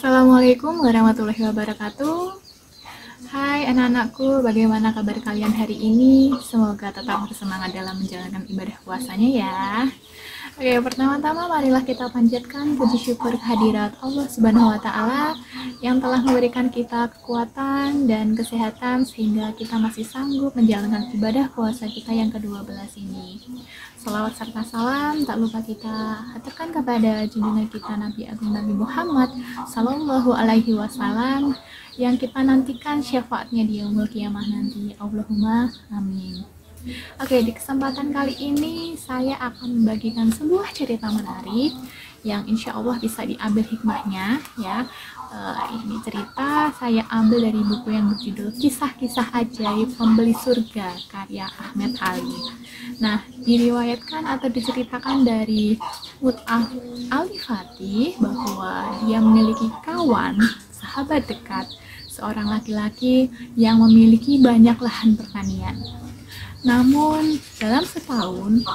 Assalamualaikum warahmatullahi wabarakatuh. Hai anak-anakku, bagaimana kabar kalian hari ini? Semoga tetap bersemangat dalam menjalankan ibadah puasanya ya. Oke, pertama-tama marilah kita panjatkan puji syukur kehadirat Allah Subhanahu wa taala yang telah memberikan kita kekuatan dan kesehatan sehingga kita masih sanggup menjalankan ibadah puasa kita yang ke-12 ini. Salawat serta salam tak lupa kita haturkan kepada junjungan kita Nabi Agung Nabi Muhammad Sallallahu Alaihi Wasallam yang kita nantikan syafaatnya di yaumul qiyamah nanti. Allahumma amin. Oke, di kesempatan kali ini saya akan membagikan sebuah cerita menarik yang insya Allah bisa diambil hikmahnya ya. Ini cerita saya ambil dari buku yang berjudul Kisah-Kisah Ajaib Pembeli Surga karya Ahmad Ali. Nah, diriwayatkan atau diceritakan dari Mut'ah Al-Fatih bahwa dia memiliki kawan, sahabat dekat, seorang laki-laki yang memiliki banyak lahan pertanian. Namun dalam setahun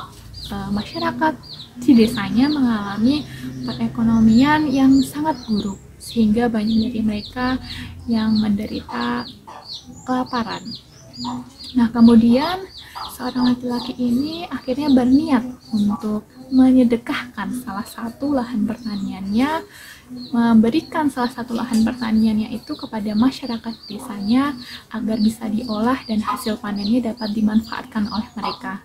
masyarakat di desanya mengalami perekonomian yang sangat buruk sehingga banyak dari mereka yang menderita kelaparan. Nah, kemudian seorang laki-laki ini akhirnya berniat untuk menyedekahkan salah satu lahan pertaniannya, memberikan salah satu lahan pertaniannya itu kepada masyarakat desanya agar bisa diolah dan hasil panennya dapat dimanfaatkan oleh mereka.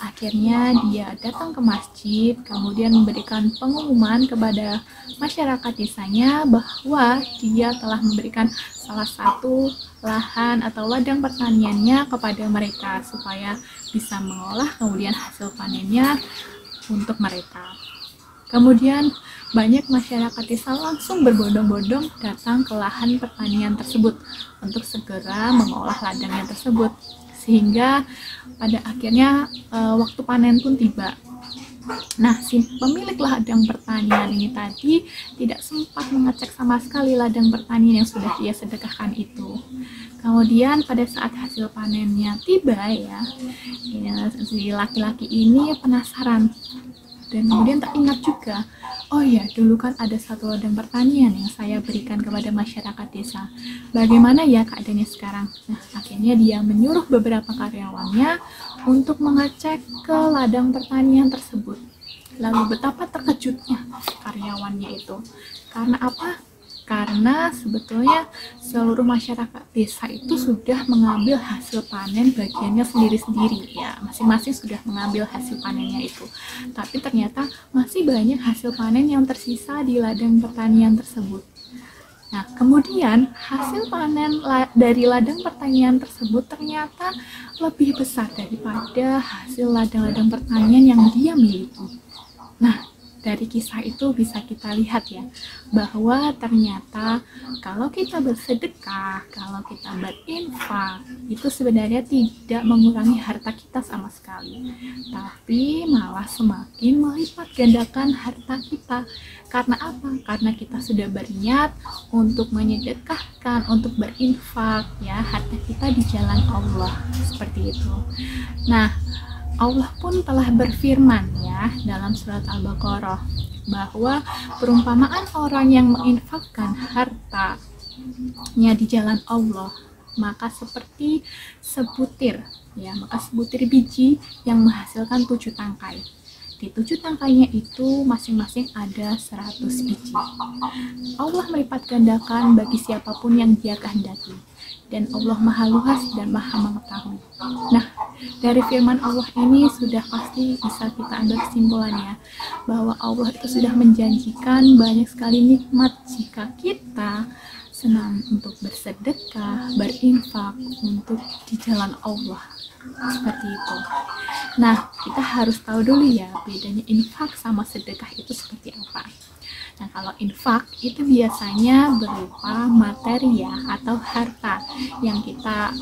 Akhirnya dia datang ke masjid, kemudian memberikan pengumuman kepada masyarakat desanya bahwa dia telah memberikan salah satu lahan atau ladang pertaniannya kepada mereka supaya bisa mengolah kemudian hasil panennya untuk mereka. Kemudian banyak masyarakat desa langsung berbondong-bondong datang ke lahan pertanian tersebut untuk segera mengolah ladangnya tersebut. Sehingga pada akhirnya waktu panen pun tiba. Nah, si pemilik ladang pertanian ini tadi tidak sempat mengecek sama sekali ladang pertanian yang sudah dia sedekahkan itu. Kemudian pada saat hasil panennya tiba ya, si laki-laki ini penasaran dan kemudian teringat juga, oh ya dulu kan ada satu ladang pertanian yang saya berikan kepada masyarakat desa. Bagaimana ya keadaannya sekarang? Nah, akhirnya dia menyuruh beberapa karyawannya untuk mengecek ke ladang pertanian tersebut. Lalu betapa terkejutnya karyawannya itu. Karena apa? Karena sebetulnya seluruh masyarakat desa itu sudah mengambil hasil panen bagiannya sendiri-sendiri ya, masing-masing sudah mengambil hasil panennya itu, tapi ternyata masih banyak hasil panen yang tersisa di ladang pertanian tersebut. Nah, kemudian hasil panen dari ladang pertanian tersebut ternyata lebih besar daripada hasil ladang-ladang pertanian yang dia miliki. Nah, dari kisah itu bisa kita lihat ya, bahwa ternyata kalau kita bersedekah, kalau kita berinfak, itu sebenarnya tidak mengurangi harta kita sama sekali, tapi malah semakin melipat gandakan harta kita. Karena apa? Karena kita sudah berniat untuk menyedekahkan, untuk berinfak ya, harta kita di jalan Allah, seperti itu. Nah, Allah pun telah berfirman ya dalam surat Al-Baqarah bahwa perumpamaan orang yang menginfakkan hartanya di jalan Allah maka seperti sebutir biji yang menghasilkan 7 tangkai. Di 7 tangkainya itu masing-masing ada 100 biji. Allah melipat gandakan bagi siapapun yang dia kehendaki. Dan Allah maha luas dan maha mengetahui. Nah, dari firman Allah ini sudah pasti bisa kita ambil kesimpulannya bahwa Allah itu sudah menjanjikan banyak sekali nikmat jika kita senang untuk bersedekah, berinfak untuk di jalan Allah. Seperti itu. Nah, kita harus tahu dulu ya bedanya infak sama sedekah itu seperti apa. Nah, kalau infak itu biasanya berupa materi ya atau harta yang kita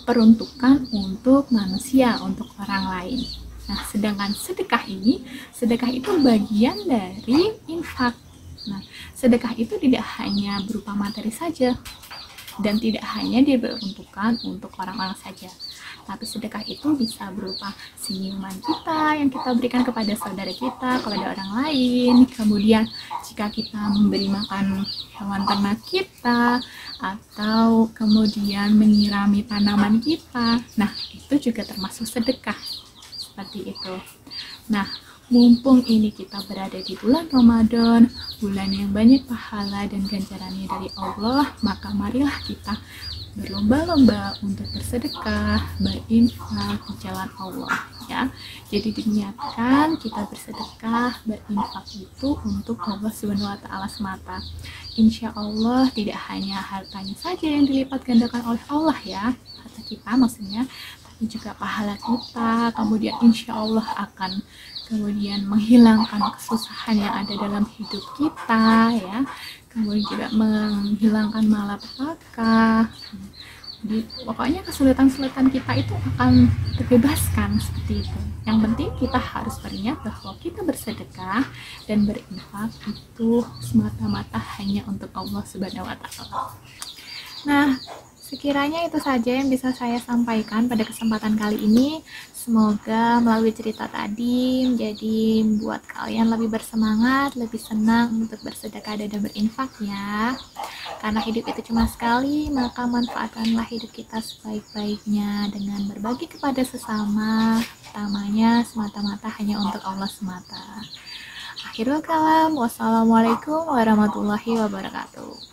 peruntukkan untuk manusia, untuk orang lain. Nah, sedangkan sedekah itu bagian dari infak. Nah, sedekah itu tidak hanya berupa materi saja, Dan tidak hanya diperuntukkan untuk orang-orang saja, tapi sedekah itu bisa berupa senyuman kita yang kita berikan kepada saudara kita, kepada orang lain. Kemudian jika kita memberi makan hewan ternak kita, atau kemudian menyirami tanaman kita, nah itu juga termasuk sedekah, seperti itu. Nah, mumpung ini kita berada di bulan Ramadan, bulan yang banyak pahala dan ganjarannya dari Allah, maka marilah kita berlomba-lomba untuk bersedekah, berinfak di jalan Allah, ya. Jadi diniatkan kita bersedekah, berinfak itu untuk Allah Subhanahu wa taala semata. Insya Allah tidak hanya hartanya saja yang dilipat gandakan oleh Allah, ya, harta kita maksudnya, tapi juga pahala kita. Kemudian insya Allah akan kemudian menghilangkan kesusahan yang ada dalam hidup kita, ya. Kemudian juga menghilangkan malapetaka. Jadi pokoknya kesulitan-kesulitan kita itu akan terbebaskan, seperti itu. Yang penting kita harus beringat bahwa kita bersedekah dan berinfak itu semata-mata hanya untuk Allah Subhanahu wa taala. Nah, sekiranya itu saja yang bisa saya sampaikan pada kesempatan kali ini. Semoga melalui cerita tadi menjadi membuat kalian lebih bersemangat, lebih senang untuk bersedekah dan berinfak, ya. Karena hidup itu cuma sekali, maka manfaatkanlah hidup kita sebaik-baiknya dengan berbagi kepada sesama, utamanya semata-mata hanya untuk Allah semata. Akhirul kalam, wassalamualaikum warahmatullahi wabarakatuh.